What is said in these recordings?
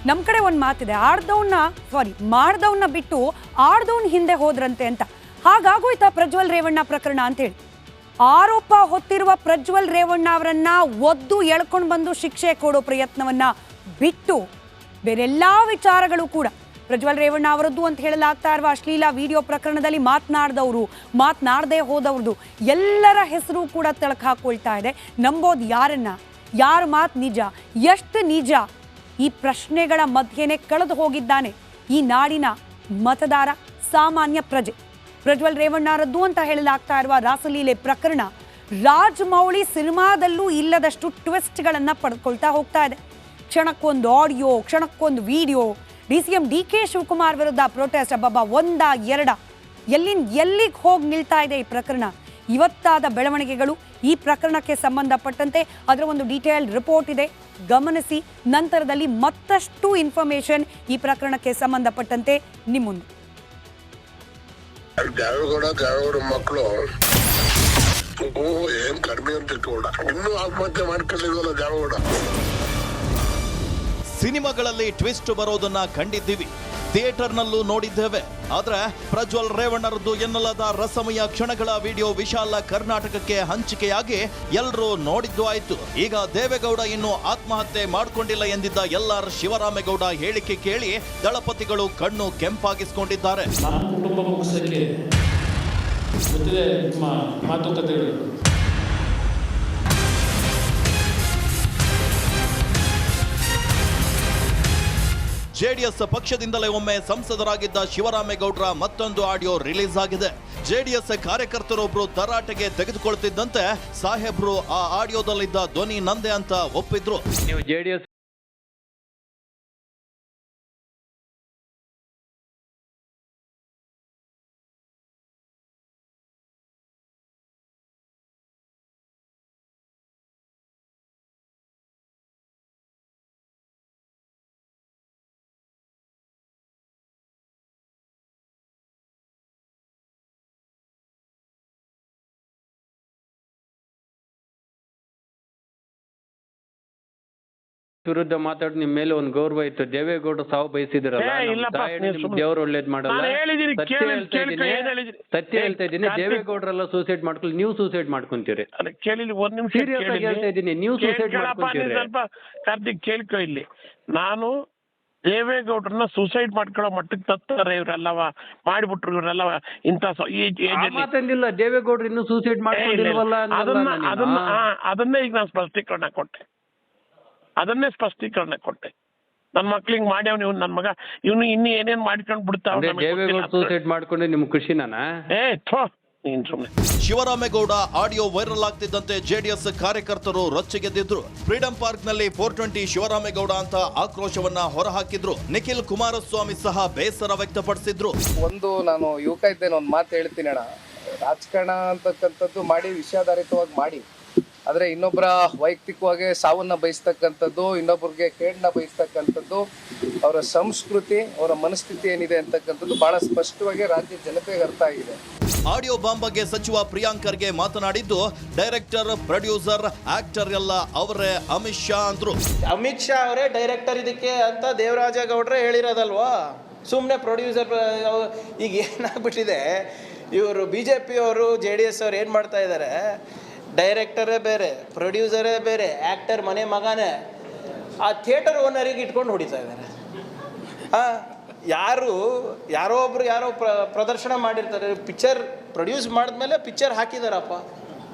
ನಮ್ಮ ಕಡೆ ಒಂದು ಮಾತಿದೆ, ಮಾಡ್ದವನ್ನ ಬಿಟ್ಟು ಆಡ್ದವನ್ ಹಿಂದೆ ಹೋದ್ರಂತೆ ಅಂತ. ಹಾಗಾಗೋಯ್ತಾ ಪ್ರಜ್ವಲ್ ರೇವಣ್ಣ ಪ್ರಕರಣ ಅಂತೇಳಿ ಆರೋಪ ಹೊತ್ತಿರುವ ಪ್ರಜ್ವಲ್ ರೇವಣ್ಣ ಅವರನ್ನ ಒದ್ದು ಎಳ್ಕೊಂಡು ಬಂದು ಶಿಕ್ಷೆ ಕೊಡೋ ಪ್ರಯತ್ನವನ್ನ ಬಿಟ್ಟು ಬೇರೆಲ್ಲಾ ವಿಚಾರಗಳು ಕೂಡ ಪ್ರಜ್ವಲ್ ರೇವಣ್ಣ ಅವರದ್ದು ಅಂತ ಹೇಳಲಾಗ್ತಾ ಇರುವ ಅಶ್ಲೀಲ ವಿಡಿಯೋ ಪ್ರಕರಣದಲ್ಲಿ ಮಾತನಾಡದೆ ಹೋದವ್ರದ್ದು ಎಲ್ಲರ ಹೆಸರು ಕೂಡ ತಳಕು ಹಾಕೊಳ್ತಾ ಇದೆ. ನಂಬೋದು ಯಾರನ್ನ, ಯಾರ ಮಾತು ನಿಜ, ಎಷ್ಟು ನಿಜ, ಈ ಪ್ರಶ್ನೆಗಳ ಮಧ್ಯೆನೇ ಕಳೆದು ಹೋಗಿದ್ದಾನೆ ಈ ನಾಡಿನ ಮತದಾರ, ಸಾಮಾನ್ಯ ಪ್ರಜೆ. ಪ್ರಜ್ವಲ್ ರೇವಣ್ಣರದ್ದು ಅಂತ ಹೇಳಲಾಗ್ತಾ ಇರುವ ರಾಸಲೀಲೆ ಪ್ರಕರಣ ರಾಜಮೌಳಿ ಸಿನಿಮಾದಲ್ಲೂ ಇಲ್ಲದಷ್ಟು ಟ್ವಿಸ್ಟ್ಗಳನ್ನ ಪಡ್ಕೊಳ್ತಾ ಹೋಗ್ತಾ ಇದೆ. ಕ್ಷಣಕ್ಕೊಂದು ಆಡಿಯೋ, ಕ್ಷಣಕ್ಕೊಂದು ವಿಡಿಯೋ, DCM DK ಶಿವಕುಮಾರ್ ವಿರುದ್ಧ ಪ್ರೊಟೆಸ್ಟ್, ಅಬ್ಬಬ್ಬ ಒಂದ ಎರಡ, ಎಲ್ಲಿಗೆ ಹೋಗಿ ನಿಲ್ತಾ ಇದೆ ಈ ಪ್ರಕರಣ. ಇವತ್ತಾದ ಬೆಳವಣಿಗೆಗಳು, ಈ ಪ್ರಕರಣಕ್ಕೆ ಸಂಬಂಧಪಟ್ಟಂತೆ ಅದರ ಒಂದು ಡೀಟೇಲ್ಡ್ ರಿಪೋರ್ಟ್ ಇದೆ, ಗಮನಿಸಿ. ನಂತರದಲ್ಲಿ ಮತ್ತಷ್ಟು ಇನ್ಫಾರ್ಮೇಶನ್ ಈ ಪ್ರಕರಣಕ್ಕೆ ಸಂಬಂಧಪಟ್ಟಂತೆ ನಿಮ್ಮ ಮುಂದೆ. ದೇವೇಗೌಡ ಮಕ್ಕಳು ಏನ್ ಕಡಿಮೆ ಅಂತ ಇಟ್ಕೊಂಡ, ಇನ್ನೂ ಆತ್ಮಹತ್ಯೆ ಮಾಡ್ಕೊಂಡಿಲ್ವಲ್ಲ ದೇವೇಗೌಡ. ಸಿನಿಮಾಗಳಲ್ಲಿ ಟ್ವಿಸ್ಟ್ ಬರೋದನ್ನ ಕಂಡಿದ್ದೀವಿ, ಥಿಯೇಟರ್ನಲ್ಲೂ ನೋಡಿದ್ದೇವೆ. ಆದ್ರೆ ಪ್ರಜ್ವಲ್ ರೇವಣ್ಣರದ್ದು ಎನ್ನಲಾದ ರಸಮಯ ಕ್ಷಣಗಳ ವಿಡಿಯೋ ವಿಶಾಲ ಕರ್ನಾಟಕಕ್ಕೆ ಹಂಚಿಕೆಯಾಗಿ ಎಲ್ಲರೂ ನೋಡಿದ್ದು ಆಯ್ತು. ಈಗ ದೇವೇಗೌಡ ಇನ್ನು ಆತ್ಮಹತ್ಯೆ ಮಾಡ್ಕೊಂಡಿಲ್ಲ ಎಂದಿದ್ದ ಎಲ್ಲಾರ್ ಶಿವರಾಮೇಗೌಡ ಹೇಳಿಕೆ ಕೇಳಿ ದಳಪತಿಗಳು ಕಣ್ಣು ಕೆಂಪಾಗಿಸ್ಕೊಂಡಿದ್ದಾರೆ. ಜೆಡಿಎಸ್ ಪಕ್ಷದಿಂದಲೇ ಒಮ್ಮೆ ಸಂಸದರಾಗಿದ್ದ ಶಿವರಾಮೇಗೌಡರ ಮತ್ತೊಂದು ಆಡಿಯೋ ರಿಲೀಸ್ ಆಗಿದೆ. ಜೆಡಿಎಸ್ ಕಾರ್ಯಕರ್ತರೊಬ್ರು ತರಾಟೆಗೆ ತೆಗೆದುಕೊಳ್ತಿದ್ದಂತೆ ಸಾಹೇಬ್ರು ಆ ಆಡಿಯೋದಲ್ಲಿದ್ದ ಧ್ವನಿ ನಂದೆ ಅಂತ ಒಪ್ಪಿದ್ರು. ನೀವು ಜೆಡಿಎಸ್ ವಿರುದ್ಧ ಮಾತಾಡಿ ನಿಮ್ಮ ಮೇಲೆ ಒಂದು ಗೌರವ ಇತ್ತು. ದೇವೇಗೌಡ ಸಾವು ಬಯಸಿದಿರಲ್ಲ, ದೇವರು ಒಳ್ಳೇದ್ ಮಾಡಲ್ಲ. ಸತ್ಯ ಹೇಳ್ತಾ ಇದ್ದೀನಿ, ದೇವೇಗೌಡರೆಲ್ಲ ಸೂಸೈಡ್ ಮಾಡ್ಕೊಳ್ಳಿ, ನೀವು ಸೂಸೈಡ್ ಮಾಡ್ಕೊಂತೀರಿ. ಸೀರಿಯಸ್ ಆಗಿ ಹೇಳ್ತಾ ಇದ್ದೀನಿ, ನೀವು ಸೂಸೈಡ್ ಮಾಡ್ಕೊಂತೀರಿ. ಕಾರ್ತಿಕ್ ಕೇಳ್ಕೊ, ಇಲ್ಲಿ ನಾನು ದೇವೇಗೌಡ್ರನ್ನ ಸೂಸೈಡ್ ಮಾಡ್ಕೊಳ್ಳೋ ಮಟ್ಟಕ್ಕೆ ತತ್ತಾರೆ ಇವರೆಲ್ಲವ ಮಾಡಿಬಿಟ್ರು. ಇವರೆಲ್ಲವ ಇಂಥ ಮಾತಂದಿಲ್ಲ, ದೇವೇಗೌಡ್ರು ಇನ್ನೂ ಸೂಸೈಡ್ ಮಾಡ್ಕೊಂಡಿಲ್ವಲ್ಲ. ಅದನ್ನೇ ಈಗ ನಾನು ಸ್ಪಷ್ಟೀಕರಣ ಕೊಟ್ಟೆ. ನನ್ನ ಮಕ್ಳಿಗೆ ಮಾಡ್ಯಾವ, ನೀವು ನನ್ನ ಮಗ ಇವನು ಇನ್ನು ಏನೇನ್ ಮಾಡ್ಕೊಂಡು ಬಿಡ್ತಾವ. ದೇವೇಗೌಡ ಸೂಸೈಡ್ ಮಾಡ್ಕೊಂಡೆ ನಿಮ್ಗೆ ಖುಷಿನ? ಶಿವರಾಮೇಗೌಡ ಆಡಿಯೋ ವೈರಲ್ ಆಗ್ತಿದ್ದಂತೆ ಜೆಡಿಎಸ್ ಕಾರ್ಯಕರ್ತರು ರೊಚ್ಚಿಗೆದ್ದಿದ್ರು. ಫ್ರೀಡಂ ಪಾರ್ಕ್ ನಲ್ಲಿ 420 ಶಿವರಾಮೇಗೌಡ ಅಂತ ಆಕ್ರೋಶವನ್ನ ಹೊರಹಾಕಿದ್ರು. ನಿಖಿಲ್ ಕುಮಾರಸ್ವಾಮಿ ಸಹ ಬೇಸರ ವ್ಯಕ್ತಪಡಿಸಿದ್ರು. ನಾನು ಯುವಕ ಇದ್ದೇನೆ, ಒಂದು ಮಾತು ಹೇಳ್ತೀನಿ ಅಣ್ಣ, ರಾಜಕಾರಣ ಅಂತಕ್ಕಂಥದ್ದು ಮಾಡಿ ವಿಷಯಾಧಾರಿತವಾಗಿ ಮಾಡಿ, ಆದರೆ ಇನ್ನೊಬ್ಬರ ವೈಯಕ್ತಿಕವಾಗಿ ಸಾವನ್ನ ಬಯಸ್ತಕ್ಕಂಥದ್ದು, ಇನ್ನೊಬ್ಬರಿಗೆ ಕೇಡನ್ನ ಬಯಸ್ತಕ್ಕಂಥದ್ದು, ಅವರ ಸಂಸ್ಕೃತಿ, ಅವರ ಮನಸ್ಥಿತಿ ಏನಿದೆ ಅಂತಕ್ಕಂಥದ್ದು ಬಹಳ ಸ್ಪಷ್ಟವಾಗಿ ರಾಜ್ಯ ಜನತೆಗೆ ಅರ್ಥ ಆಗಿದೆ. ಆಡಿಯೋ ಬಾಂಬ್ ಬಗ್ಗೆ ಸಚಿವ ಪ್ರಿಯಾಂಕ್ ಖರ್ಗೆ ಮಾತನಾಡಿದ್ದು, ಡೈರೆಕ್ಟರ್, ಪ್ರೊಡ್ಯೂಸರ್, ಆಕ್ಟರ್ ಎಲ್ಲ ಅವರೇ ಅಮಿತ್ ಶಾ ಅಂದ್ರು. ಅಮಿತ್ ಶಾ ಅವರೇ ಡೈರೆಕ್ಟರ್ ಇದಕ್ಕೆ ಅಂತ ದೇವರಾಜೇಗೌಡರೇ ಹೇಳಿರೋದಲ್ವಾ? ಸುಮ್ಮನೆ ಪ್ರೊಡ್ಯೂಸರ್. ಈಗ ಏನಾಗ್ಬಿಟ್ಟಿದೆ, ಇವರು BJP ಅವರು JDS ಅವ್ರು ಏನು ಮಾಡ್ತಾ ಇದ್ದಾರೆ, ಡೈರೆಕ್ಟರೇ ಬೇರೆ, ಪ್ರೊಡ್ಯೂಸರೇ ಬೇರೆ, ಆ್ಯಕ್ಟರ್ ಮನೆ ಮಗನೇ, ಆ ಥಿಯೇಟರ್ ಓನರಿಗೆ ಇಟ್ಕೊಂಡು ಹೊಡಿತಾ ಇದ್ದಾರೆ. ಯಾರೋ ಪ್ರದರ್ಶನ ಮಾಡಿರ್ತಾರೆ, ಪಿಕ್ಚರ್ ಪ್ರೊಡ್ಯೂಸ್ ಮಾಡಿದ್ಮೇಲೆ ಪಿಕ್ಚರ್ ಹಾಕಿದಾರಪ್ಪ,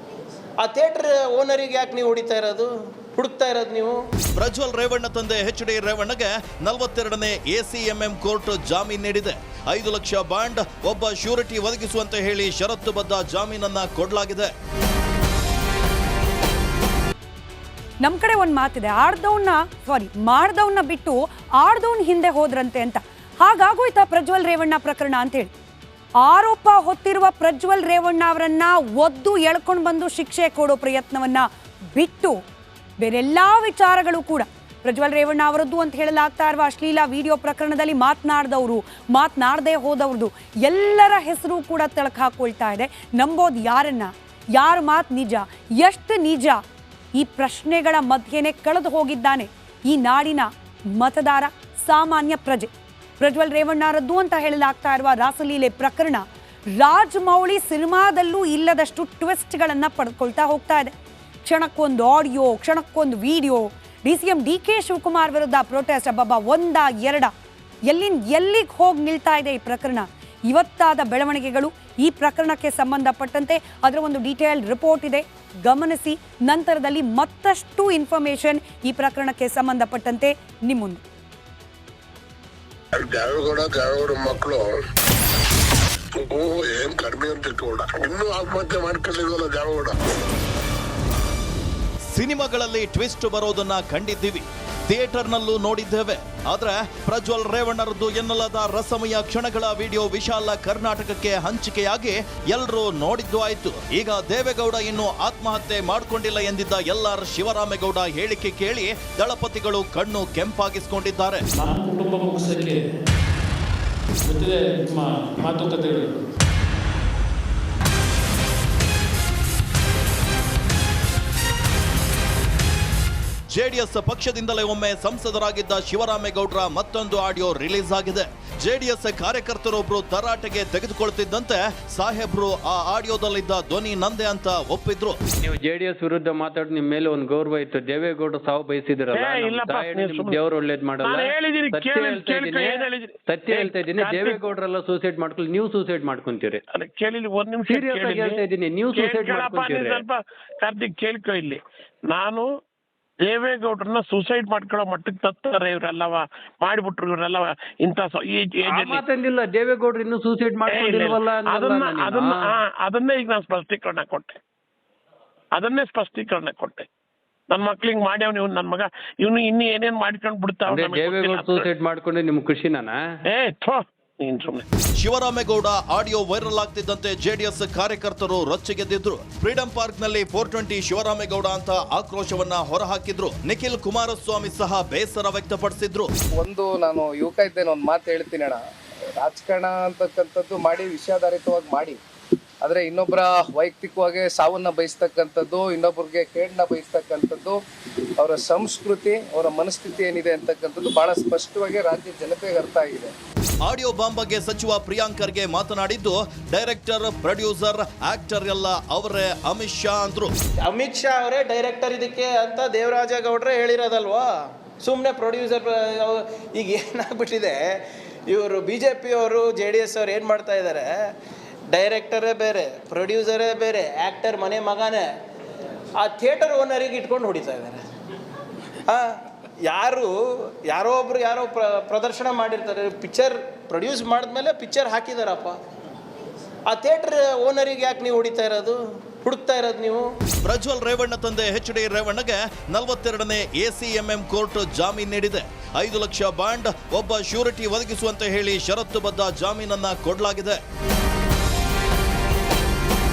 ಆ ಥಿಯೇಟರ್ ಓನರಿಗೆ ಯಾಕೆ ನೀವು ಹುಡುಕ್ತಾ ಇರೋದು ನೀವು? ಪ್ರಜ್ವಲ್ ರೇವಣ್ಣ ತಂದೆ HD ರೇವಣ್ಣಗೆ 42ನೇ ACMM ಕೋರ್ಟ್ ಜಾಮೀನು ನೀಡಿದೆ. 5 ಲಕ್ಷ ಬಾಂಡ್, ಒಬ್ಬ ಶ್ಯೂರಿಟಿ ಒದಗಿಸುವಂತೆ ಹೇಳಿ ಷರತ್ತುಬದ್ಧ ಜಾಮೀನನ್ನ ಕೊಡಲಾಗಿದೆ. ನಮ್ಮ ಕಡೆ ಒಂದು ಮಾತಿದೆ, ಮಾಡ್ದವನ್ನ ಬಿಟ್ಟು ಆಡ್ದವನ್ ಹಿಂದೆ ಹೋದ್ರಂತೆ ಅಂತ. ಹಾಗಾಗೋಯ್ತಾ ಪ್ರಜ್ವಲ್ ರೇವಣ್ಣ ಪ್ರಕರಣ ಅಂತೇಳಿ ಆರೋಪ ಹೊತ್ತಿರುವ ಪ್ರಜ್ವಲ್ ರೇವಣ್ಣ ಅವರನ್ನ ಒದ್ದು ಎಳ್ಕೊಂಡು ಬಂದು ಶಿಕ್ಷೆ ಕೊಡೋ ಪ್ರಯತ್ನವನ್ನ ಬಿಟ್ಟು ಬೇರೆಲ್ಲಾ ವಿಚಾರಗಳು ಕೂಡ ಪ್ರಜ್ವಲ್ ರೇವಣ್ಣ ಅವರದ್ದು ಅಂತ ಹೇಳಲಾಗ್ತಾ ಇರುವ ಅಶ್ಲೀಲ ವಿಡಿಯೋ ಪ್ರಕರಣದಲ್ಲಿ ಮಾತನಾಡದೆ ಹೋದವ್ರದ್ದು ಎಲ್ಲರ ಹೆಸರು ಕೂಡ ತಳಕು ಹಾಕೊಳ್ತಾ ಇದೆ. ನಂಬೋದು ಯಾರನ್ನ, ಯಾರ ಮಾತು ನಿಜ, ಎಷ್ಟು ನಿಜ, ಈ ಪ್ರಶ್ನೆಗಳ ಮಧ್ಯೆನೇ ಕಳೆದು ಹೋಗಿದ್ದಾನೆ ಈ ನಾಡಿನ ಮತದಾರ, ಸಾಮಾನ್ಯ ಪ್ರಜೆ. ಪ್ರಜ್ವಲ್ ರೇವಣ್ಣರದ್ದು ಅಂತ ಹೇಳಲಾಗ್ತಾ ಇರುವ ರಾಸಲೀಲೆ ಪ್ರಕರಣ ರಾಜಮೌಳಿ ಸಿನಿಮಾದಲ್ಲೂ ಇಲ್ಲದಷ್ಟು ಟ್ವಿಸ್ಟ್ಗಳನ್ನು ಪಡೆದುಕೊಳ್ತಾ ಹೋಗ್ತಾ ಇದೆ. ಕ್ಷಣಕ್ಕೊಂದು ಆಡಿಯೋ, ಕ್ಷಣಕ್ಕೊಂದು ವಿಡಿಯೋ, DCM DK ಶಿವಕುಮಾರ್ ವಿರುದ್ಧ ಪ್ರೊಟೆಸ್ಟ್, ಅಬ್ಬಬ್ಬ ಒಂದ ಎರಡ, ಎಲ್ಲಿಗೆ ಹೋಗಿ ನಿಲ್ತಾ ಇದೆ ಈ ಪ್ರಕರಣ. ಇವತ್ತಾದ ಬೆಳವಣಿಗೆಗಳು, ಈ ಪ್ರಕರಣಕ್ಕೆ ಸಂಬಂಧಪಟ್ಟಂತೆ ಅದರ ಒಂದು ಡೀಟೇಲ್ಡ್ ರಿಪೋರ್ಟ್ ಇದೆ, ಗಮನಿಸಿ. ನಂತರದಲ್ಲಿ ಮತ್ತಷ್ಟು ಇನ್ಫಾರ್ಮೇಶನ್ ಈ ಪ್ರಕರಣಕ್ಕೆ ಸಂಬಂಧಪಟ್ಟಂತೆ ನಿಮ್ಮ ಮುಂದೆ. ಗಾಳಗೌಡ ಮಕ್ಕಳು ಏನ್ ಕಡಿಮೆ ಅಂತ ಇಟ್ಕೊಂಡ, ಇನ್ನೂ ಆತ್ಮಹತ್ಯೆ ಮಾಡ್ಕೊಂಡಿದ್ವಲ್ಲ ಗಾಳಗೌಡ. ಸಿನಿಮಾಗಳಲ್ಲಿ ಟ್ವಿಸ್ಟ್ ಬರೋದನ್ನ ಕಂಡಿದ್ದೀವಿ, ಥಿಯೇಟರ್ನಲ್ಲೂ ನೋಡಿದ್ದೇವೆ. ಆದ್ರೆ ಪ್ರಜ್ವಲ್ ರೇವಣ್ಣರದ್ದು ಎನ್ನಲಾದ ರಸಮಯ ಕ್ಷಣಗಳ ವಿಡಿಯೋ ವಿಶಾಲ ಕರ್ನಾಟಕಕ್ಕೆ ಹಂಚಿಕೆಯಾಗಿ ಎಲ್ಲರೂ ನೋಡಿದ್ದು ಆಯ್ತು. ಈಗ ದೇವೇಗೌಡ ಇನ್ನು ಆತ್ಮಹತ್ಯೆ ಮಾಡ್ಕೊಂಡಿಲ್ಲ ಎಂದಿದ್ದ LR ಶಿವರಾಮೇಗೌಡ ಹೇಳಿಕೆ ಕೇಳಿ ದಳಪತಿಗಳು ಕಣ್ಣು ಕೆಂಪಾಗಿಸಿಕೊಂಡಿದ್ದಾರೆ. ನಮ್ಮ ಕುಟುಂಬ ಮುಗಿಸಲಿಕ್ಕೆ ಜೊತೆಗೆ ನಿಮ್ಮ ಮಾತುಕತೆಗಳು ಜೆಡಿಎಸ್ ಪಕ್ಷದಿಂದಲೇ ಒಮ್ಮೆ ಸಂಸದರಾಗಿದ್ದ ಶಿವರಾಮೇಗೌಡರ ಮತ್ತೊಂದು ಆಡಿಯೋ ರಿಲೀಸ್ ಆಗಿದೆ. ಜೆಡಿಎಸ್ ಕಾರ್ಯಕರ್ತರೊಬ್ರು ತರಾಟೆಗೆ ತೆಗೆದುಕೊಳ್ತಿದ್ದಂತೆ ಸಾಹೇಬ್ರು ಆ ಆಡಿಯೋದಲ್ಲಿದ್ದ ಧ್ವನಿ ನಂದೆ ಅಂತ ಒಪ್ಪಿದ್ರು. ನೀವು JDS ವಿರುದ್ಧ ಮಾತಾಡಿ ನಿಮ್ಮ ಮೇಲೆ ಒಂದು ಗೌರವ ಇತ್ತು. ದೇವೇಗೌಡ ಸಾವು ಬಯಸಿದಿರಲ್ಲ, ದೇವರು ಒಳ್ಳೇದ್ ಮಾಡಲ್ಲ. ಸತ್ಯ ಹೇಳ್ತಾ ಇದ್ದೀನಿ, ದೇವೇಗೌಡರೆಲ್ಲ ಸೂಸೈಡ್ ಮಾಡ್ಕೊಳ್ಳಿ, ನೀವು ಸೂಸೈಡ್ ಮಾಡ್ಕೊಂತೀರಿ. ಸೀರಿಯಸ್ ಆಗಿ ಹೇಳ್ತಾ ಇದ್ದೀನಿ, ನೀವು ಸೂಸೈಡ್ ಮಾಡ್ಕೊಂತೀರಿ. ಸ್ವಲ್ಪ ಕಾರ್ತಿಕ್ ಕೇಳ್ಕೊ ಇಲ್ಲಿ. ನಾನು ದೇವೇಗೌಡರನ್ನ ಸೂಸೈಡ್ ಮಾಡ್ಕೊಳ್ಳೋ ಮಟ್ಟಕ್ಕೆ ತತ್ತಾರೆ ಇವರೆಲ್ಲವ, ಮಾಡಿಬಿಟ್ರು ಇವರೆಲ್ಲವ. ಇಂಥ ಮಾತಂದಿಲ್ಲ, ದೇವೇಗೌಡರು ಇನ್ನೂ ಸೂಸೈಡ್ ಮಾಡ್ಕೊಂಡಿಲ್ವಲ್ಲ. ಅದನ್ನೇ ಈಗ ನಾನು ಸ್ಪಷ್ಟೀಕರಣ ಕೊಟ್ಟೆ. ನನ್ನ ಮಕ್ಳಿಗೆ ಮಾಡ್ಯಾವ ನೀವು, ನನ್ನ ಮಗ ಇವನು ಇನ್ನು ಏನೇನ್ ಮಾಡ್ಕೊಂಡ್ ಬಿಡ್ತಾವ. ದೇವೇಗೌಡ ಸೂಸೈಡ್ ಮಾಡ್ಕೊಂಡೆ ನಿಮ್ ಖುಷಿನ? ಶಿವರಾಮೇಗೌಡ ಆಡಿಯೋ ವೈರಲ್ ಆಗ್ತಿದ್ದಂತೆ ಜೆಡಿಎಸ್ ಕಾರ್ಯಕರ್ತರು ರೊಚ್ಚಿಗೆದ್ದಿದ್ರು. ಫ್ರೀಡಂ ಪಾರ್ಕ್ ನಲ್ಲಿ 420 ಶಿವರಾಮೇಗೌಡ ಅಂತ ಆಕ್ರೋಶವನ್ನ ಹೊರಹಾಕಿದ್ರು. ನಿಖಿಲ್ ಕುಮಾರಸ್ವಾಮಿ ಸಹ ಬೇಸರ ವ್ಯಕ್ತಪಡಿಸಿದ್ರು. ನಾನು ಯುವಕ ಇದ್ದೇನೆ, ಒಂದು ಮಾತು ಹೇಳ್ತೀನಿ ಅಣ್ಣ. ರಾಜಕಾರಣ ಅಂತಕ್ಕಂಥದ್ದು ಮಾಡಿ, ವಿಷಯಾಧಾರಿತವಾಗಿ ಮಾಡಿ, ಆದರೆ ಇನ್ನೊಬ್ಬರ ವೈಯಕ್ತಿಕವಾಗಿ ಸಾವನ್ನ ಬಯಸ್ತಕ್ಕಂಥದ್ದು, ಇನ್ನೊಬ್ಬರಿಗೆ ಕೇಡನ್ನ ಬಯಸ್ತಕ್ಕಂಥದ್ದು, ಅವರ ಸಂಸ್ಕೃತಿ, ಅವರ ಮನಸ್ಥಿತಿ ಏನಿದೆ ಅಂತಕ್ಕಂಥದ್ದು ಬಹಳ ಸ್ಪಷ್ಟವಾಗಿ ರಾಜ್ಯ ಜನತೆಗೆ ಅರ್ಥ ಆಗಿದೆ. ಆಡಿಯೋ ಬಾಂಬ್ ಬಗ್ಗೆ ಸಚಿವ ಪ್ರಿಯಾಂಕ್ ಖರ್ಗೆ ಮಾತನಾಡಿದ್ದು, ಡೈರೆಕ್ಟರ್, ಪ್ರೊಡ್ಯೂಸರ್, ಆಕ್ಟರ್ ಎಲ್ಲ ಅವರೇ ಅಮಿತ್ ಶಾ ಅಂದ್ರು. ಅಮಿತ್ ಶಾ ಅವರೇ ಡೈರೆಕ್ಟರ್ ಇದಕ್ಕೆ ಅಂತ ದೇವರಾಜೇಗೌಡರೇ ಹೇಳಿರೋದಲ್ವಾ? ಸುಮ್ಮನೆ ಪ್ರೊಡ್ಯೂಸರ್. ಈಗ ಏನಾಗ್ಬಿಟ್ಟಿದೆ, ಇವರು BJP ಅವರು JDS ಅವ್ರು ಏನು ಮಾಡ್ತಾ ಇದ್ದಾರೆ, ಡೈರೆಕ್ಟರೇ ಬೇರೆ, ಪ್ರೊಡ್ಯೂಸರೇ ಬೇರೆ, ಆ್ಯಕ್ಟರ್ ಮನೆ ಮಗನೇ, ಆ ಥಿಯೇಟರ್ ಓನರಿಗೆ ಇಟ್ಕೊಂಡು ಹೊಡಿತಾ ಇದ್ದಾರೆ. ಯಾರೋ ಪ್ರದರ್ಶನ ಮಾಡಿರ್ತಾರೆ, ಪಿಕ್ಚರ್ ಪ್ರೊಡ್ಯೂಸ್ ಮಾಡಿದ್ಮೇಲೆ ಪಿಕ್ಚರ್ ಹಾಕಿದಾರಪ್ಪ, ಆ ಥಿಯೇಟರ್ ಓನರಿಗೆ ಯಾಕೆ ನೀವು ಹುಡುಕ್ತಾ ಇರೋದು ನೀವು? ಪ್ರಜ್ವಲ್ ರೇವಣ್ಣ ತಂದೆ HD ರೇವಣ್ಣಗೆ 42ನೇ ACMM ಕೋರ್ಟ್ ಜಾಮೀನು ನೀಡಿದೆ. 5 ಲಕ್ಷ ಬಾಂಡ್, ಒಬ್ಬ ಶ್ಯೂರಿಟಿ ಒದಗಿಸುವಂತೆ ಹೇಳಿ ಷರತ್ತುಬದ್ಧ ಜಾಮೀನನ್ನ ಕೊಡಲಾಗಿದೆ.